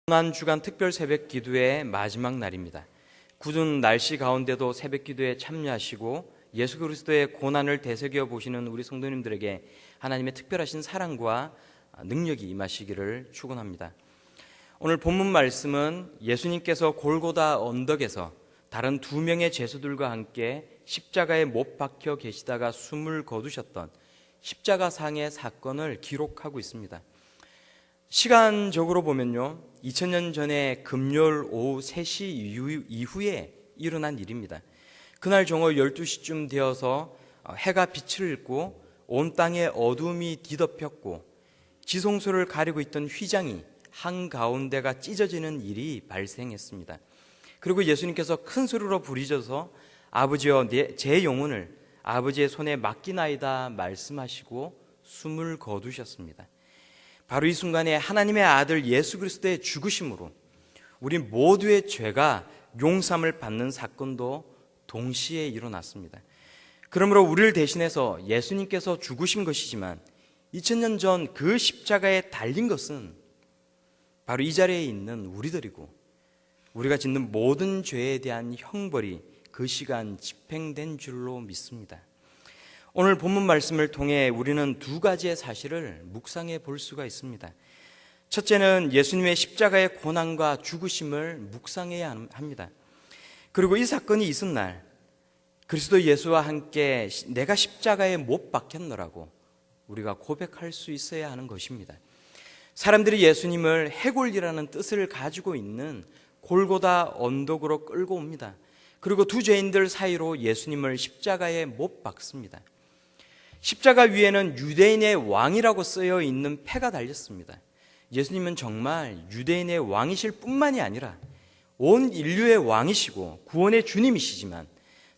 고난주간 특별 새벽 기도의 마지막 날입니다. 굳은 날씨 가운데도 새벽 기도에 참여하시고 예수 그리스도의 고난을 되새겨 보시는 우리 성도님들에게 하나님의 특별하신 사랑과 능력이 임하시기를 축원합니다. 오늘 본문 말씀은 예수님께서 골고다 언덕에서 다른 두 명의 제수들과 함께 십자가에 못 박혀 계시다가 숨을 거두셨던 십자가상의 사건을 기록하고 있습니다. 시간적으로 보면요, 2000년 전에 금요일 오후 3시 이후에 일어난 일입니다. 그날 정오 12시쯤 되어서 해가 빛을 잃고 온 땅에 어둠이 뒤덮였고 지성소를 가리고 있던 휘장이 한가운데가 찢어지는 일이 발생했습니다. 그리고 예수님께서 큰 소리로 부르셔서 아버지여 제 영혼을 아버지의 손에 맡기나이다 말씀하시고 숨을 거두셨습니다. 바로 이 순간에 하나님의 아들 예수 그리스도의 죽으심으로 우리 모두의 죄가 용서함을 받는 사건도 동시에 일어났습니다. 그러므로 우리를 대신해서 예수님께서 죽으신 것이지만 2000년 전 그 십자가에 달린 것은 바로 이 자리에 있는 우리들이고 우리가 짓는 모든 죄에 대한 형벌이 그 시간 집행된 줄로 믿습니다. 오늘 본문 말씀을 통해 우리는 두 가지의 사실을 묵상해 볼 수가 있습니다. 첫째는 예수님의 십자가의 고난과 죽으심을 묵상해야 합니다. 그리고 이 사건이 있은 날 그리스도 예수와 함께 내가 십자가에 못 박혔노라고 우리가 고백할 수 있어야 하는 것입니다. 사람들이 예수님을 해골이라는 뜻을 가지고 있는 골고다 언덕으로 끌고 옵니다. 그리고 두 죄인들 사이로 예수님을 십자가에 못 박습니다. 십자가 위에는 유대인의 왕이라고 쓰여 있는 패가 달렸습니다. 예수님은 정말 유대인의 왕이실 뿐만이 아니라 온 인류의 왕이시고 구원의 주님이시지만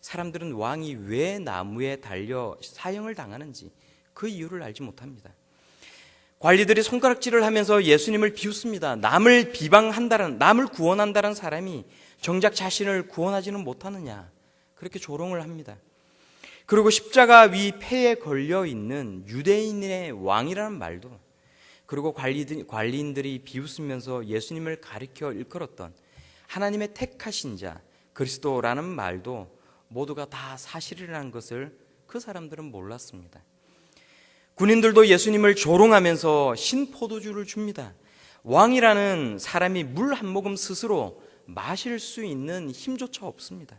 사람들은 왕이 왜 나무에 달려 사형을 당하는지 그 이유를 알지 못합니다. 관리들이 손가락질을 하면서 예수님을 비웃습니다. 남을 비방한다는, 남을 구원한다는 사람이 정작 자신을 구원하지는 못하느냐, 그렇게 조롱을 합니다. 그리고 십자가 위 패에 걸려 있는 유대인의 왕이라는 말도, 그리고 관리인들이 비웃으면서 예수님을 가리켜 일컬었던 하나님의 택하신 자 그리스도라는 말도 모두가 다 사실이라는 것을 그 사람들은 몰랐습니다. 군인들도 예수님을 조롱하면서 신포도주를 줍니다. 왕이라는 사람이 물 한 모금 스스로 마실 수 있는 힘조차 없습니다.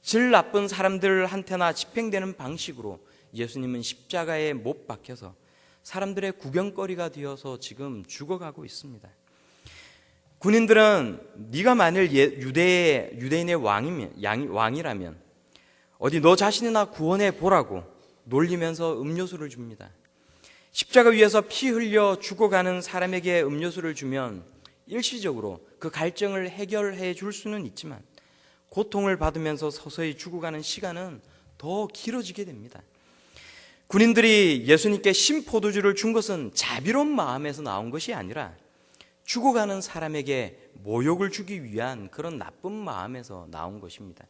질 나쁜 사람들한테나 집행되는 방식으로 예수님은 십자가에 못 박혀서 사람들의 구경거리가 되어서 지금 죽어가고 있습니다. 군인들은 네가 만일 유대인의 왕이라면 어디 너 자신이나 구원해 보라고 놀리면서 음료수를 줍니다. 십자가 위에서 피 흘려 죽어가는 사람에게 음료수를 주면 일시적으로 그 갈증을 해결해 줄 수는 있지만 고통을 받으면서 서서히 죽어가는 시간은 더 길어지게 됩니다. 군인들이 예수님께 신포도주를 준 것은 자비로운 마음에서 나온 것이 아니라 죽어가는 사람에게 모욕을 주기 위한 그런 나쁜 마음에서 나온 것입니다.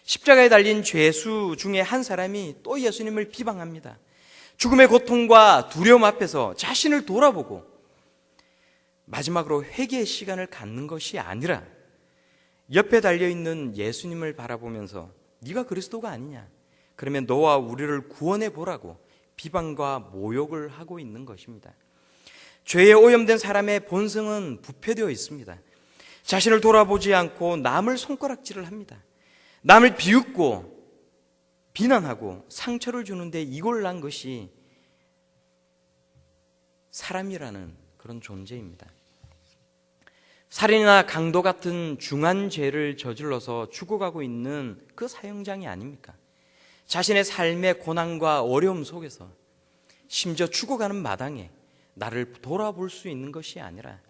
십자가에 달린 죄수 중에 한 사람이 또 예수님을 비방합니다. 죽음의 고통과 두려움 앞에서 자신을 돌아보고 마지막으로 회개의 시간을 갖는 것이 아니라 옆에 달려있는 예수님을 바라보면서 네가 그리스도가 아니냐, 그러면 너와 우리를 구원해 보라고 비방과 모욕을 하고 있는 것입니다. 죄에 오염된 사람의 본성은 부패되어 있습니다. 자신을 돌아보지 않고 남을 손가락질을 합니다. 남을 비웃고 비난하고 상처를 주는데 이골난 것이 사람이라는 그런 존재입니다. 살인이나 강도 같은 중한 죄를 저질러서 죽어가고 있는 그 사형장이 아닙니까? 자신의 삶의 고난과 어려움 속에서 심지어 죽어가는 마당에 나를 돌아볼 수 있는 것이 아니라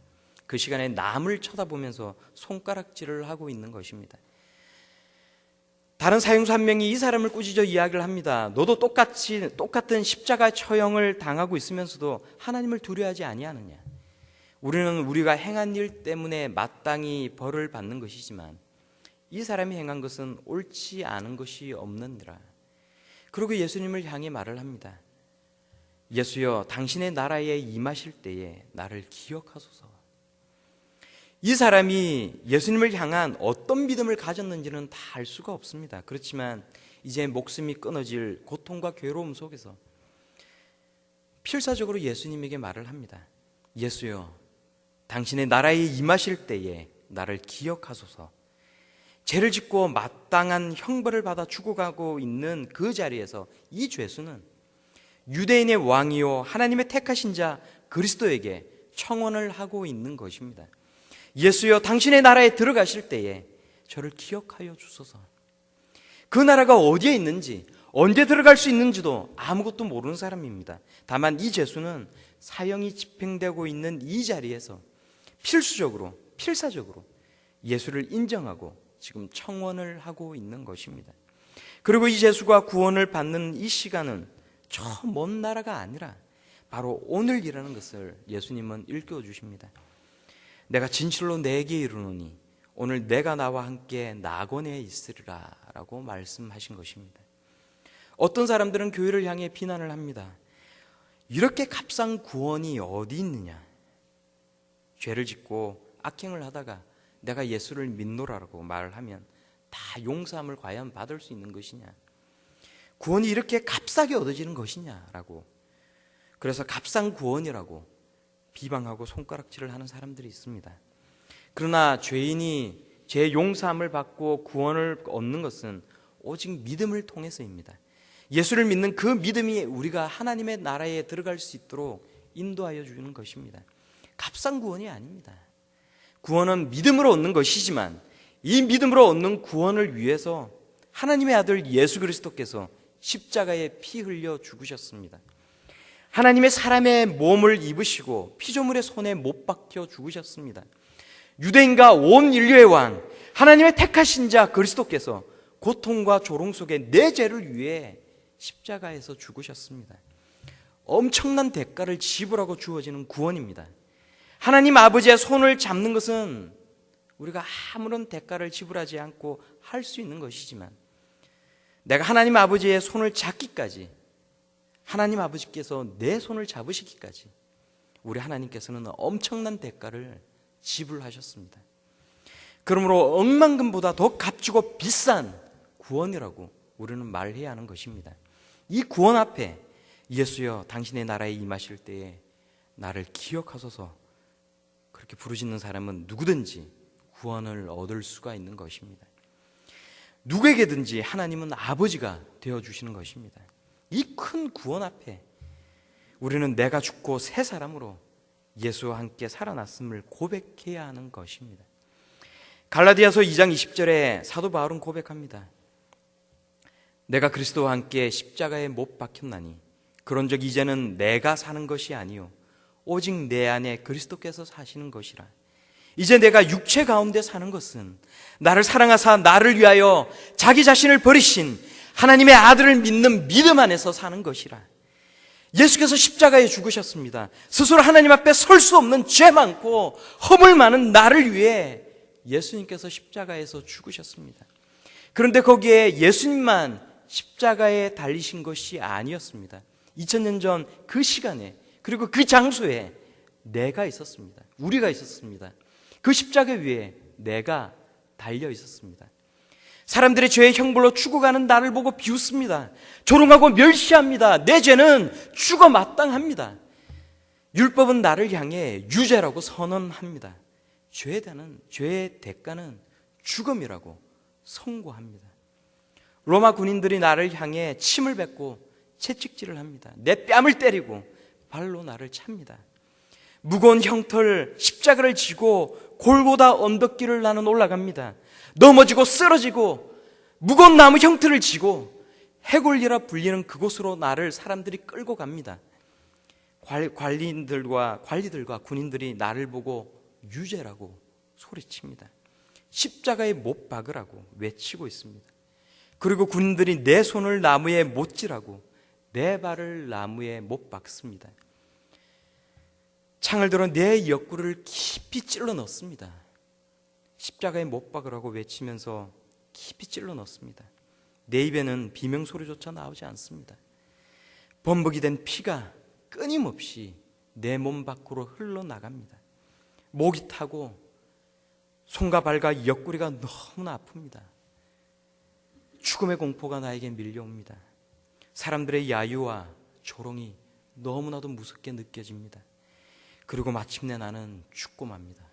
그 시간에 남을 쳐다보면서 손가락질을 하고 있는 것입니다. 다른 사형수 한 명이 이 사람을 꾸짖어 이야기를 합니다. 너도 똑같은 십자가 처형을 당하고 있으면서도 하나님을 두려워하지 아니하느냐. 우리는 우리가 행한 일 때문에 마땅히 벌을 받는 것이지만 이 사람이 행한 것은 옳지 않은 것이 없느니라. 그리고 예수님을 향해 말을 합니다. 예수여, 당신의 나라에 임하실 때에 나를 기억하소서. 이 사람이 예수님을 향한 어떤 믿음을 가졌는지는 다 알 수가 없습니다. 그렇지만 이제 목숨이 끊어질 고통과 괴로움 속에서 필사적으로 예수님에게 말을 합니다. 예수여, 당신의 나라에 임하실 때에 나를 기억하소서. 죄를 짓고 마땅한 형벌을 받아 죽어가고 있는 그 자리에서 이 죄수는 유대인의 왕이요 하나님의 택하신 자 그리스도에게 청원을 하고 있는 것입니다. 예수여, 당신의 나라에 들어가실 때에 저를 기억하여 주소서. 그 나라가 어디에 있는지, 언제 들어갈 수 있는지도 아무것도 모르는 사람입니다. 다만 이 죄수는 사형이 집행되고 있는 이 자리에서 필사적으로 예수를 인정하고 지금 청원을 하고 있는 것입니다. 그리고 이 죄수가 구원을 받는 이 시간은 저 먼 나라가 아니라 바로 오늘이라는 것을 예수님은 일깨워주십니다. 내가 진실로 내게 이르노니 오늘 내가 나와 함께 낙원에 있으리라 라고 말씀하신 것입니다. 어떤 사람들은 교회를 향해 비난을 합니다. 이렇게 값싼 구원이 어디 있느냐? 죄를 짓고 악행을 하다가 내가 예수를 믿노라라고 말을 하면 다 용서함을 과연 받을 수 있는 것이냐? 구원이 이렇게 값싸게 얻어지는 것이냐라고, 그래서 값싼 구원이라고 비방하고 손가락질을 하는 사람들이 있습니다. 그러나 죄인이 죄 용서함을 받고 구원을 얻는 것은 오직 믿음을 통해서입니다. 예수를 믿는 그 믿음이 우리가 하나님의 나라에 들어갈 수 있도록 인도하여 주는 것입니다. 값싼 구원이 아닙니다. 구원은 믿음으로 얻는 것이지만 이 믿음으로 얻는 구원을 위해서 하나님의 아들 예수 그리스도께서 십자가에 피 흘려 죽으셨습니다. 하나님의 사람의 몸을 입으시고 피조물의 손에 못 박혀 죽으셨습니다. 유대인과 온 인류의 왕 하나님의 택하신 자 그리스도께서 고통과 조롱 속에 내 죄를 위해 십자가에서 죽으셨습니다. 엄청난 대가를 지불하고 주어지는 구원입니다. 하나님 아버지의 손을 잡는 것은 우리가 아무런 대가를 지불하지 않고 할 수 있는 것이지만 내가 하나님 아버지의 손을 잡기까지, 하나님 아버지께서 내 손을 잡으시기까지 우리 하나님께서는 엄청난 대가를 지불하셨습니다. 그러므로 억만금보다 더 값지고 비싼 구원이라고 우리는 말해야 하는 것입니다. 이 구원 앞에 예수여 당신의 나라에 임하실 때에 나를 기억하소서 그렇게 부르짖는 사람은 누구든지 구원을 얻을 수가 있는 것입니다. 누구에게든지 하나님은 아버지가 되어주시는 것입니다. 이 큰 구원 앞에 우리는 내가 죽고 새 사람으로 예수와 함께 살아났음을 고백해야 하는 것입니다. 갈라디아서 2장 20절에 사도 바울은 고백합니다. 내가 그리스도와 함께 십자가에 못 박혔나니 그런즉 이제는 내가 사는 것이 아니요 오직 내 안에 그리스도께서 사시는 것이라. 이제 내가 육체 가운데 사는 것은 나를 사랑하사 나를 위하여 자기 자신을 버리신 하나님의 아들을 믿는 믿음 안에서 사는 것이라. 예수께서 십자가에 죽으셨습니다. 스스로 하나님 앞에 설 수 없는 죄 많고 허물 많은 나를 위해 예수님께서 십자가에서 죽으셨습니다. 그런데 거기에 예수님만 십자가에 달리신 것이 아니었습니다. 2000년 전 그 시간에 그리고 그 장소에 내가 있었습니다. 우리가 있었습니다. 그 십자가 위에 내가 달려 있었습니다. 사람들의 죄의 형벌로 죽어가는 나를 보고 비웃습니다. 조롱하고 멸시합니다. 내 죄는 죽어 마땅합니다. 율법은 나를 향해 유죄라고 선언합니다. 죄의 대가는 죽음이라고 선고합니다. 로마 군인들이 나를 향해 침을 뱉고 채찍질을 합니다. 내 뺨을 때리고 발로 나를 찹니다. 무거운 형털 십자가를 지고 골고다 언덕길을 나는 올라갑니다. 넘어지고 쓰러지고 무거운 나무 형틀을 지고 해골리라 불리는 그곳으로 나를 사람들이 끌고 갑니다. 관리들과 군인들이 나를 보고 유죄라고 소리칩니다. 십자가에 못 박으라고 외치고 있습니다. 그리고 군인들이 내 손을 나무에 못 찌라고 내 발을 나무에 못 박습니다. 창을 들어 내 옆구리를 깊이 찔러 넣습니다. 십자가에 못 박으라고 외치면서 깊이 찔러 넣습니다. 내 입에는 비명소리조차 나오지 않습니다. 범벅이 된 피가 끊임없이 내 몸 밖으로 흘러나갑니다. 목이 타고 손과 발과 옆구리가 너무나 아픕니다. 죽음의 공포가 나에게 밀려옵니다. 사람들의 야유와 조롱이 너무나도 무섭게 느껴집니다. 그리고 마침내 나는 죽고 맙니다.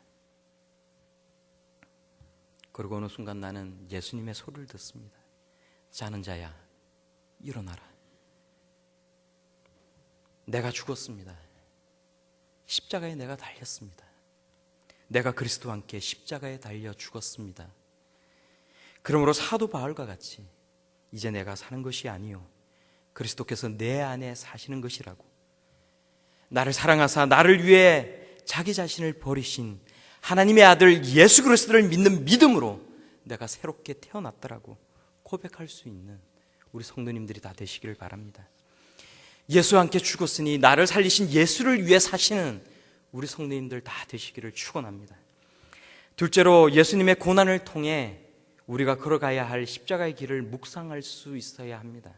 그리고 어느 순간 나는 예수님의 소리를 듣습니다. 자는 자야, 일어나라. 내가 죽었습니다. 십자가에 내가 달렸습니다. 내가 그리스도와 함께 십자가에 달려 죽었습니다. 그러므로 사도 바울과 같이 이제 내가 사는 것이 아니요 그리스도께서 내 안에 사시는 것이라고, 나를 사랑하사 나를 위해 자기 자신을 버리신 하나님의 아들 예수 그리스도를 믿는 믿음으로 내가 새롭게 태어났다라고 고백할 수 있는 우리 성도님들이 다 되시기를 바랍니다. 예수와 함께 죽었으니 나를 살리신 예수를 위해 사시는 우리 성도님들 다 되시기를 축원합니다. 둘째로, 예수님의 고난을 통해 우리가 걸어가야 할 십자가의 길을 묵상할 수 있어야 합니다.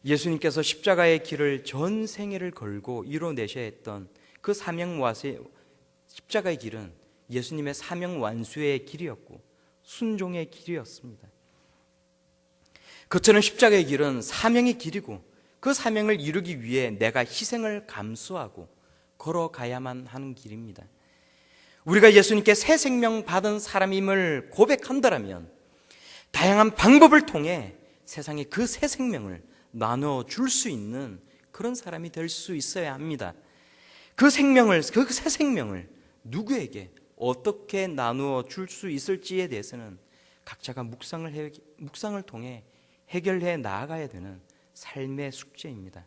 예수님께서 십자가의 길을 전 생애를 걸고 이뤄내셔야 했던 그 십자가의 길은 예수님의 사명 완수의 길이었고 순종의 길이었습니다. 그처럼 십자가의 길은 사명의 길이고 그 사명을 이루기 위해 내가 희생을 감수하고 걸어가야만 하는 길입니다. 우리가 예수님께 새 생명 받은 사람임을 고백한다면 다양한 방법을 통해 세상에 그 새 생명을 나눠 줄 수 있는 그런 사람이 될 수 있어야 합니다. 그 새 생명을 누구에게 어떻게 나누어 줄 수 있을지에 대해서는 각자가 묵상을 통해 해결해 나아가야 되는 삶의 숙제입니다.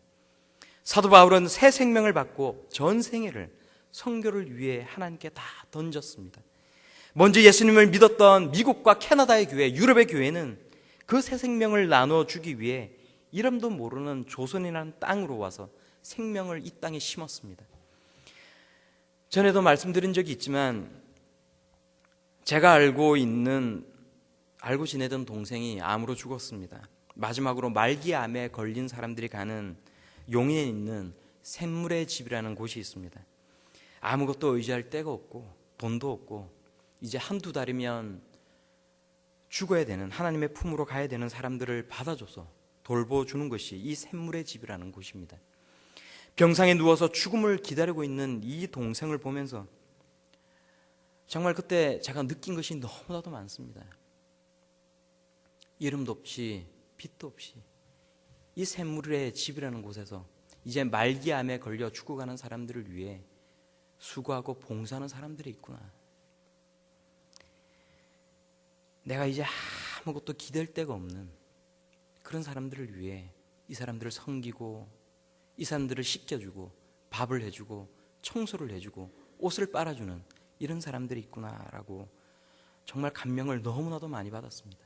사도 바울은 새 생명을 받고 전 생애를 선교를 위해 하나님께 다 던졌습니다. 먼저 예수님을 믿었던 미국과 캐나다의 교회, 유럽의 교회는 그 새 생명을 나누어 주기 위해 이름도 모르는 조선이라는 땅으로 와서 생명을 이 땅에 심었습니다. 전에도 말씀드린 적이 있지만 제가 알고 지내던 동생이 암으로 죽었습니다. 마지막으로 말기암에 걸린 사람들이 가는 용인에 있는 샘물의 집이라는 곳이 있습니다. 아무것도 의지할 데가 없고 돈도 없고 이제 한두 달이면 죽어야 되는, 하나님의 품으로 가야 되는 사람들을 받아줘서 돌보주는 것이 이 샘물의 집이라는 곳입니다. 병상에 누워서 죽음을 기다리고 있는 이 동생을 보면서 정말 그때 제가 느낀 것이 너무나도 많습니다. 이름도 없이 빛도 없이 이 샘물의 집이라는 곳에서 이제 말기암에 걸려 죽어가는 사람들을 위해 수고하고 봉사하는 사람들이 있구나. 내가 이제 아무것도 기댈 데가 없는 그런 사람들을 위해 이 사람들을 섬기고 이 사람들을 씻겨주고 밥을 해주고 청소를 해주고 옷을 빨아주는 이런 사람들이 있구나라고 정말 감명을 너무나도 많이 받았습니다.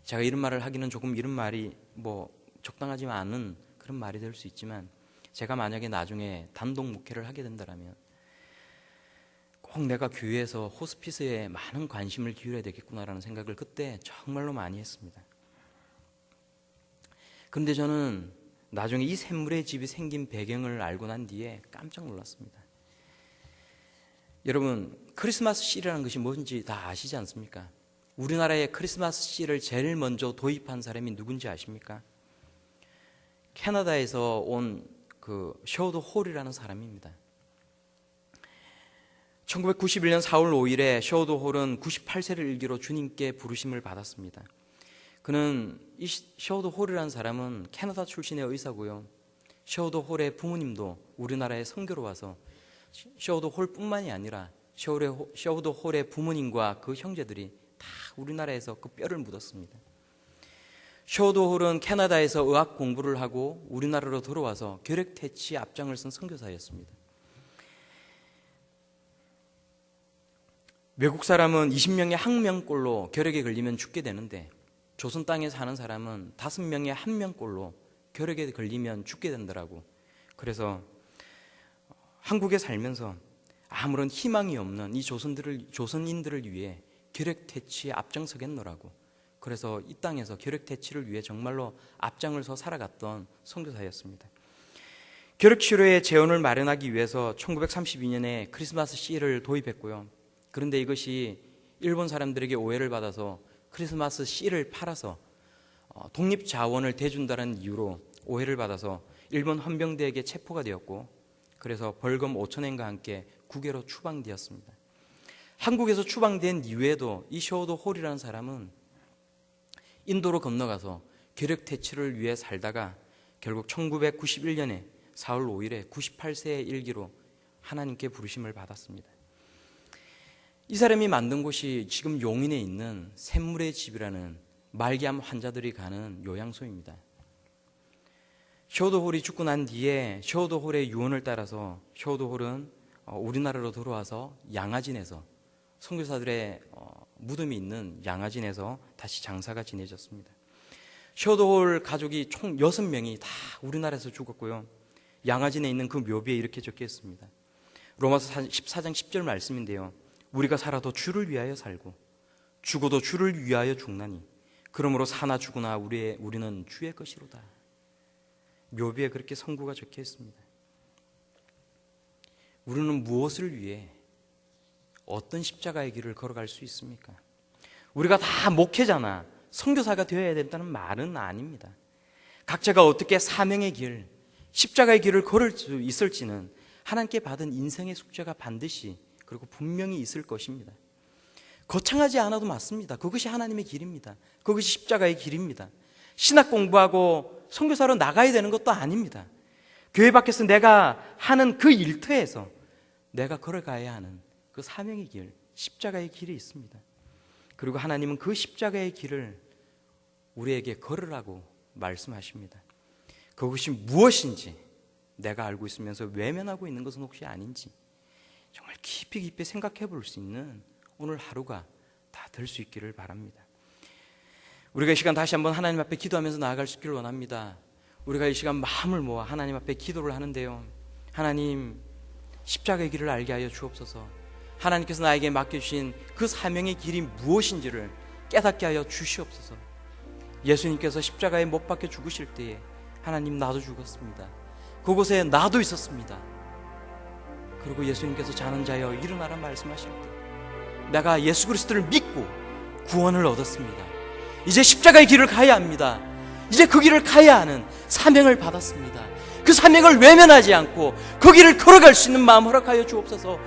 제가 이런 말을 하기는 조금 이런 말이 적당하지 않은 그런 말이 될 수 있지만 제가 만약에 나중에 단독 목회를 하게 된다면 꼭 내가 교회에서 호스피스에 많은 관심을 기울여야 되겠구나라는 생각을 그때 정말로 많이 했습니다. 그런데 저는 나중에 이 샘물의 집이 생긴 배경을 알고 난 뒤에 깜짝 놀랐습니다. 여러분, 크리스마스 씨라는 것이 뭔지 다 아시지 않습니까? 우리나라에 크리스마스 씨를 제일 먼저 도입한 사람이 누군지 아십니까? 캐나다에서 온 그 셔우드 홀이라는 사람입니다. 1991년 4월 5일에 셔우드 홀은 98세를 일기로 주님께 부르심을 받았습니다. 그는 이 셔우드 홀이라는 사람은 캐나다 출신의 의사고요. 셔우드 홀의 부모님도 우리나라에 선교로 와서 셔우드 홀뿐만이 아니라 셔우드 홀의 부모님과 그 형제들이 다 우리나라에서 그 뼈를 묻었습니다. 셔우드 홀은 캐나다에서 의학 공부를 하고 우리나라로 들어와서 결핵 퇴치 앞장을 쓴 선교사였습니다. 외국 사람은 20명에 1명꼴로 결핵에 걸리면 죽게 되는데 조선 땅에 사는 사람은 5명에 1명꼴로 결핵에 걸리면 죽게 된다라고. 그래서 한국에 살면서 아무런 희망이 없는 이 조선인들을 위해 결핵 퇴치에 앞장서겠노라고. 그래서 이 땅에서 결핵 퇴치를 위해 정말로 앞장을 서 살아갔던 선교사였습니다. 결핵 치료의 재원을 마련하기 위해서 1932년에 크리스마스 씨를 도입했고요. 그런데 이것이 일본 사람들에게 오해를 받아서 크리스마스 씨를 팔아서 독립자원을 대준다는 이유로 오해를 받아서 일본 헌병대에게 체포가 되었고, 그래서 벌금 5,000엔과 함께 국외로 추방되었습니다. 한국에서 추방된 이후에도 이 쇼도 홀이라는 사람은 인도로 건너가서 괴력 퇴치를 위해 살다가 결국 1991년에 4월 5일에 98세의 일기로 하나님께 부르심을 받았습니다. 이 사람이 만든 곳이 지금 용인에 있는 샘물의 집이라는 말기암 환자들이 가는 요양소입니다. 쇼도홀이 죽고 난 뒤에 쇼도홀의 유언을 따라서 쇼도홀은 우리나라로 들어와서 양화진에서 선교사들의 무덤이 있는 양화진에서 다시 장사가 지내졌습니다. 쇼도홀 가족이 총 6명이 다 우리나라에서 죽었고요. 양화진에 있는 그 묘비에 이렇게 적혀 있습니다. 로마서 14장 10절 말씀인데요. 우리가 살아도 주를 위하여 살고 죽어도 주를 위하여 죽나니 그러므로 사나 죽으나 우리는 주의 것이로다. 묘비에 그렇게 선구가 적혀 있습니다. 우리는 무엇을 위해 어떤 십자가의 길을 걸어갈 수 있습니까? 우리가 다 목회자나 선교사가 되어야 된다는 말은 아닙니다. 각자가 어떻게 사명의 길, 십자가의 길을 걸을 수 있을지는 하나님께 받은 인생의 숙제가 반드시 그리고 분명히 있을 것입니다. 거창하지 않아도 맞습니다. 그것이 하나님의 길입니다. 그것이 십자가의 길입니다. 신학 공부하고 선교사로 나가야 되는 것도 아닙니다. 교회 밖에서 내가 하는 그 일터에서 내가 걸어가야 하는 그 사명의 길, 십자가의 길이 있습니다. 그리고 하나님은 그 십자가의 길을 우리에게 걸으라고 말씀하십니다. 그것이 무엇인지 내가 알고 있으면서 외면하고 있는 것은 혹시 아닌지 정말 깊이 생각해 볼 수 있는 오늘 하루가 다 될 수 있기를 바랍니다. 우리가 이 시간 다시 한번 하나님 앞에 기도하면서 나아갈 수 있기를 원합니다. 우리가 이 시간 마음을 모아 하나님 앞에 기도를 하는데요. 하나님, 십자가의 길을 알게 하여 주옵소서. 하나님께서 나에게 맡겨주신 그 사명의 길이 무엇인지를 깨닫게 하여 주시옵소서. 예수님께서 십자가에 못 박혀 죽으실 때에 하나님, 나도 죽었습니다. 그곳에 나도 있었습니다. 그리고 예수님께서 자는 자여 일어나라 말씀하실 때 내가 예수 그리스도를 믿고 구원을 얻었습니다. 이제 십자가의 길을 가야 합니다. 이제 그 길을 가야 하는 사명을 받았습니다. 그 사명을 외면하지 않고 그 길을 걸어갈 수 있는 마음 허락하여 주옵소서.